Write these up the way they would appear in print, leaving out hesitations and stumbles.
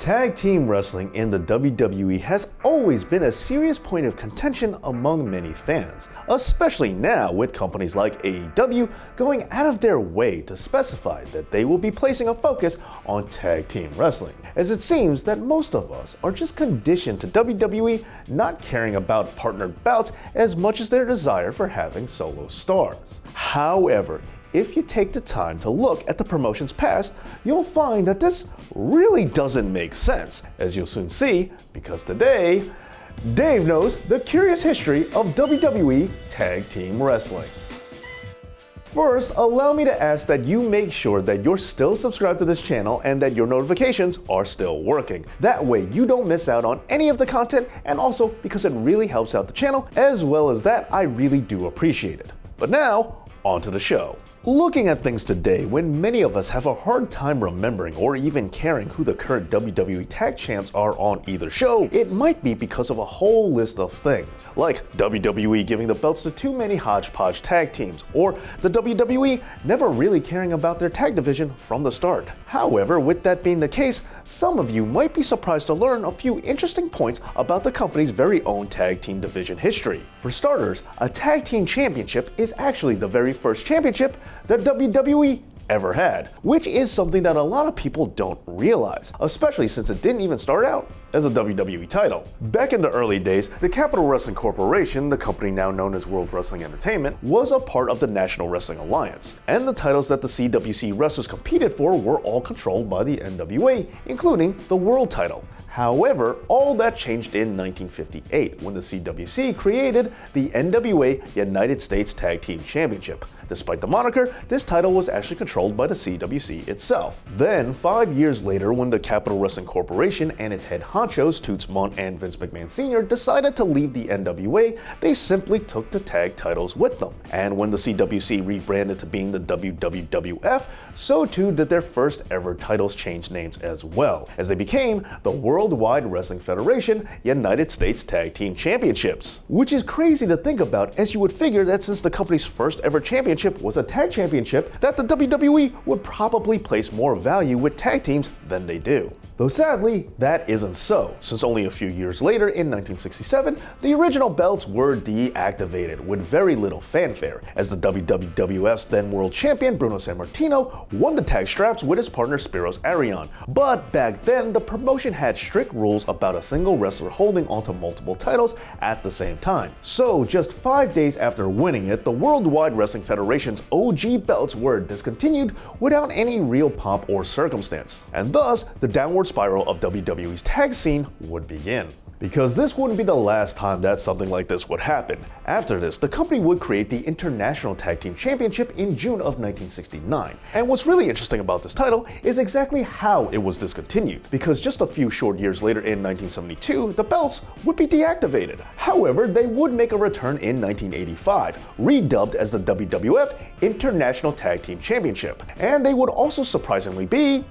Tag team wrestling in the WWE has always been a serious point of contention among many fans, especially now with companies like AEW going out of their way to specify that they will be placing a focus on tag team wrestling, as it seems that most of us are just conditioned to WWE not caring about partnered bouts as much as their desire for having solo stars. However, if you take the time to look at the promotion's past, you'll find that this really doesn't make sense, as you'll soon see, because today, Dave knows the curious history of WWE Tag Team Wrestling. First, allow me to ask that you make sure that you're still subscribed to this channel and that your notifications are still working. That way you don't miss out on any of the content, and also because it really helps out the channel, as well as that I really do appreciate it. But now, on to the show. Looking at things today, when many of us have a hard time remembering or even caring who the current WWE Tag Champs are on either show, it might be because of a whole list of things, like WWE giving the belts to too many Hodgepodge tag teams, or the WWE never really caring about their tag division from the start. However, with that being the case, some of you might be surprised to learn a few interesting points about the company's very own tag team division history. For starters, a tag team championship is actually the very first championship that WWE ever had, which is something that a lot of people don't realize, especially since it didn't even start out as a WWE title. Back in the early days, the Capital Wrestling Corporation, the company now known as World Wrestling Entertainment, was a part of the National Wrestling Alliance, and the titles that the CWC wrestlers competed for were all controlled by the NWA, including the World title. However, all that changed in 1958 when the CWC created the NWA United States Tag Team Championship. Despite the moniker, this title was actually controlled by the CWC itself. Then, 5 years later, when the Capital Wrestling Corporation and its head honchos, Toots Mondt and Vince McMahon Sr., decided to leave the NWA, they simply took the tag titles with them. And when the CWC rebranded to being the WWF, so too did their first ever titles change names as well, as they became the Worldwide Wrestling Federation United States Tag Team Championships. Which is crazy to think about, as you would figure that since the company's first ever championship was a tag championship, that the WWE would probably place more value with tag teams than they do. Though sadly, that isn't so, since only a few years later, in 1967, the original belts were deactivated with very little fanfare, as the WWF's then world champion Bruno Sammartino won the tag straps with his partner Spiros Arion. But back then, the promotion had strict rules about a single wrestler holding onto multiple titles at the same time. So just 5 days after winning it, the Worldwide Wrestling Federation's OG belts were discontinued without any real pomp or circumstance, and thus the downward spiral of WWE's tag scene would begin. Because this wouldn't be the last time that something like this would happen. After this, the company would create the International Tag Team Championship in June of 1969. And what's really interesting about this title is exactly how it was discontinued, because just a few short years later in 1972, the belts would be deactivated. However, they would make a return in 1985, redubbed as the WWF International Tag Team Championship. And they would also surprisingly be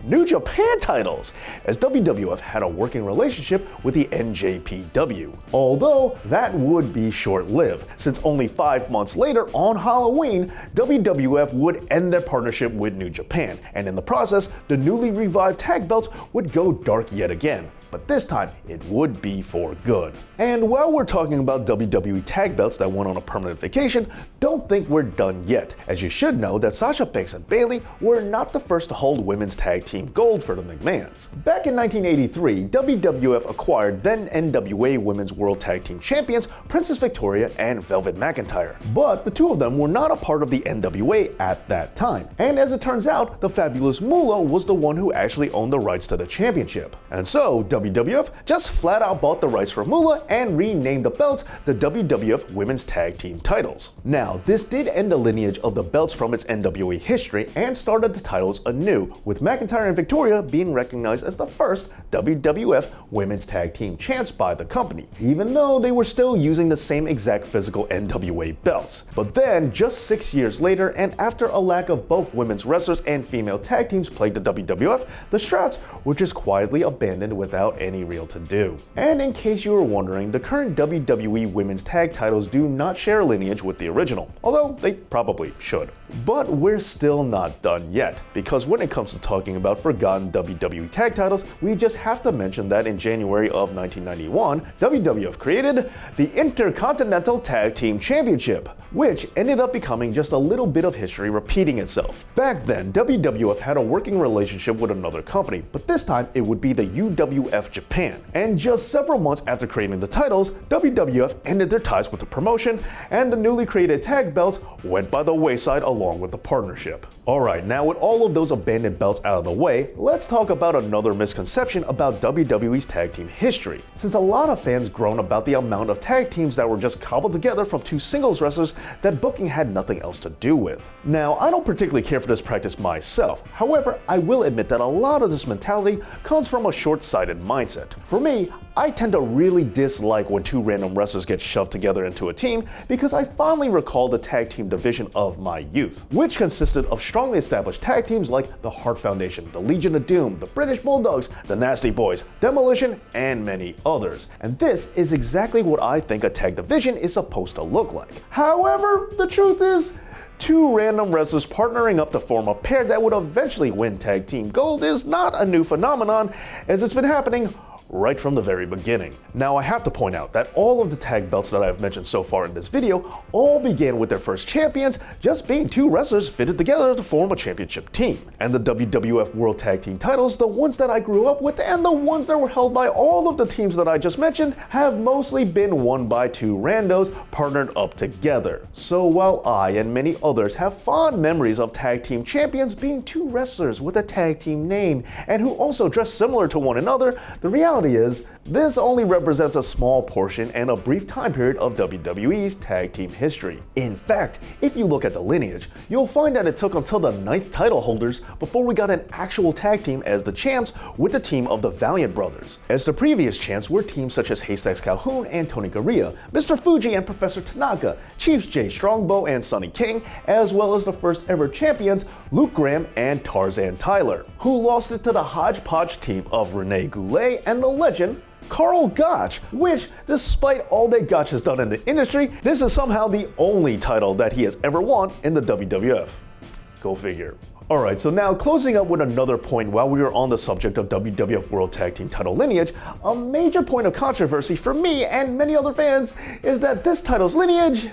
New Japan titles, as WWF had a working relationship with the NJPW. Although that would be short-lived, since only 5 months later on Halloween, WWF would end their partnership with New Japan, and in the process, the newly revived tag belts would go dark yet again. But this time, it would be for good. And while we're talking about WWE tag belts that went on a permanent vacation, don't think we're done yet, as you should know that Sasha Banks and Bayley were not the first to hold women's tag team gold for the McMahons. Back in 1983, WWF acquired then NWA Women's World Tag Team Champions Princess Victoria and Velvet McIntyre, but the two of them were not a part of the NWA at that time. And as it turns out, the fabulous Moolah was the one who actually owned the rights to the championship. And so, WWF just flat out bought the rights for Moolah and renamed the belts the WWF Women's Tag Team titles. Now, this did end the lineage of the belts from its NWA history and started the titles anew, with McIntyre and Victoria being recognized as the first WWF Women's Tag Team champs by the company, even though they were still using the same exact physical NWA belts. But then, just 6 years later, and after a lack of both women's wrestlers and female tag teams plagued the WWF, the straps were just quietly abandoned without without any real to-do. And in case you were wondering, the current WWE Women's Tag Titles do not share lineage with the original, although they probably should. But we're still not done yet, because when it comes to talking about forgotten WWE Tag Titles, we just have to mention that in January of 1991, WWF created the Intercontinental Tag Team Championship, which ended up becoming just a little bit of history repeating itself. Back then, WWF had a working relationship with another company, but this time it would be the UWF Japan. And just several months after creating the titles, WWF ended their ties with the promotion, and the newly created tag belts went by the wayside along with the partnership. Alright, now with all of those abandoned belts out of the way, let's talk about another misconception about WWE's tag team history. Since a lot of fans groan about the amount of tag teams that were just cobbled together from two singles wrestlers that booking had nothing else to do with. Now, I don't particularly care for this practice myself. However, I will admit that a lot of this mentality comes from a short-sighted mindset. For me, I tend to really dislike when two random wrestlers get shoved together into a team because I fondly recall the tag team division of my youth, which consisted of strongly established tag teams like the Hart Foundation, the Legion of Doom, the British Bulldogs, the Nasty Boys, Demolition, and many others. And this is exactly what I think a tag division is supposed to look like. However, the truth is, two random wrestlers partnering up to form a pair that would eventually win tag team gold is not a new phenomenon, as it's been happening right from the very beginning. Now, I have to point out that all of the tag belts that I have mentioned so far in this video all began with their first champions just being two wrestlers fitted together to form a championship team. And the WWF World Tag Team titles, the ones that I grew up with and the ones that were held by all of the teams that I just mentioned, have mostly been won by two randos partnered up together. So while I and many others have fond memories of tag team champions being two wrestlers with a tag team name and who also dress similar to one another, the reality is, this only represents a small portion and a brief time period of WWE's tag team history. In fact, if you look at the lineage, you'll find that it took until the 9th title holders before we got an actual tag team as the champs with the team of the Valiant Brothers. As the previous champs were teams such as Haystacks Calhoun and Tony Garea, Mr. Fuji and Professor Tanaka, Chiefs Jay Strongbow and Sonny King, as well as the first ever champions Luke Graham and Tarzan Tyler, who lost it to the Hodgepodge team of Rene Goulet and the legend Karl Gotch, which, despite all that Gotch has done in the industry, this is somehow the only title that he has ever won in the WWF. Go figure. Alright, so now closing up with another point while we are on the subject of WWF World Tag Team title lineage, a major point of controversy for me and many other fans is that this title's lineage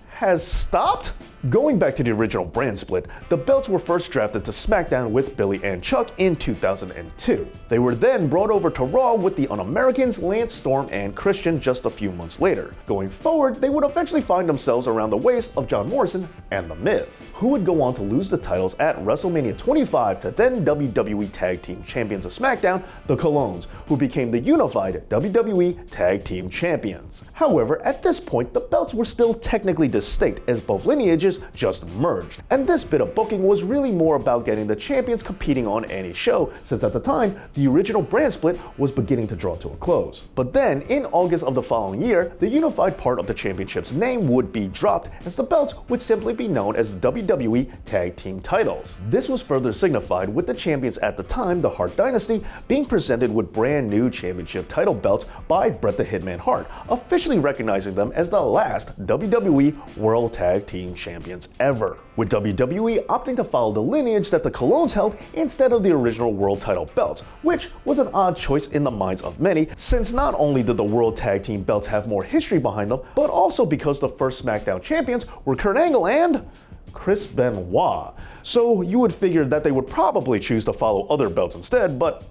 has stopped? Going back to the original brand split, the belts were first drafted to Smackdown with Billy and Chuck in 2002. They were then brought over to Raw with the Un-Americans Lance Storm and Christian just a few months later. Going forward, they would eventually find themselves around the waist of John Morrison and The Miz, who would go on to lose the titles at WrestleMania 25 to then WWE Tag Team Champions of SmackDown, the Colognes, who became the unified WWE Tag Team Champions. However, at this point, the belts were still technically distinct as both lineages just merged, and this bit of booking was really more about getting the champions competing on any show, since at the time, the original brand split was beginning to draw to a close. But then, in August of the following year, the unified part of the championship's name would be dropped, as the belts would simply be known as the WWE Tag Team Titles. This was further signified with the champions at the time, the Hart Dynasty, being presented with brand new championship title belts by Bret the Hitman Hart, officially recognizing them as the last WWE World Tag Team Champions ever, with WWE opting to follow the lineage that the Colognes held instead of the original world title belts, which was an odd choice in the minds of many, since not only did the World Tag Team belts have more history behind them, but also because the first SmackDown champions were Kurt Angle and Chris Benoit. So you would figure that they would probably choose to follow other belts instead, but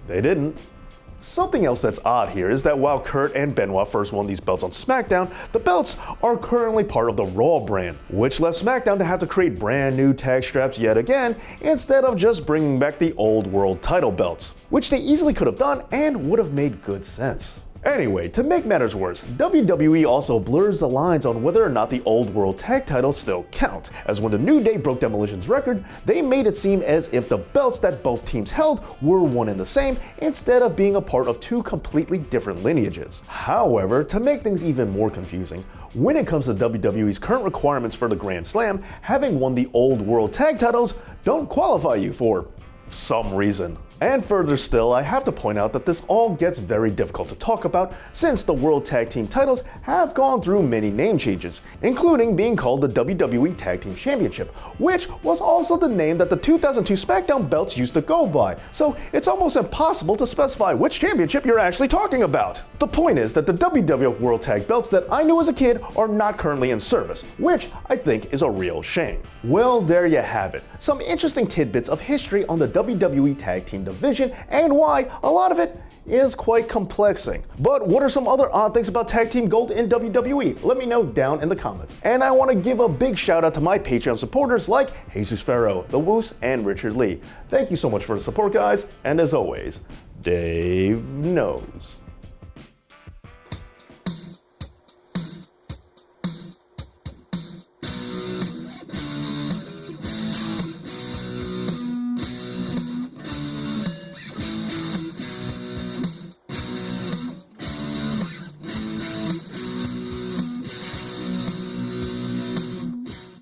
they didn't. Something else that's odd here is that while Kurt and Benoit first won these belts on SmackDown, the belts are currently part of the Raw brand, which left SmackDown to have to create brand new tag straps yet again, instead of just bringing back the old world title belts, which they easily could have done and would have made good sense. Anyway, to make matters worse, WWE also blurs the lines on whether or not the old world tag titles still count, as when the New Day broke Demolition's record, they made it seem as if the belts that both teams held were one and the same, instead of being a part of two completely different lineages. However, to make things even more confusing, when it comes to WWE's current requirements for the Grand Slam, having won the old world tag titles don't qualify you for some reason. And further still, I have to point out that this all gets very difficult to talk about since the World Tag Team titles have gone through many name changes, including being called the WWE Tag Team Championship, which was also the name that the 2002 Smackdown belts used to go by, so it's almost impossible to specify which championship you're actually talking about. The point is that the WWF World Tag belts that I knew as a kid are not currently in service, which I think is a real shame. Well, there you have it. Some interesting tidbits of history on the WWE Tag Team division and why a lot of it is quite complexing. But what are some other odd things about Tag Team Gold in WWE? Let me know down in the comments. And I want to give a big shout out to my Patreon supporters like Jesus Farrow, The Woos, and Richard Lee. Thank you so much for the support, guys, and as always, Dave knows.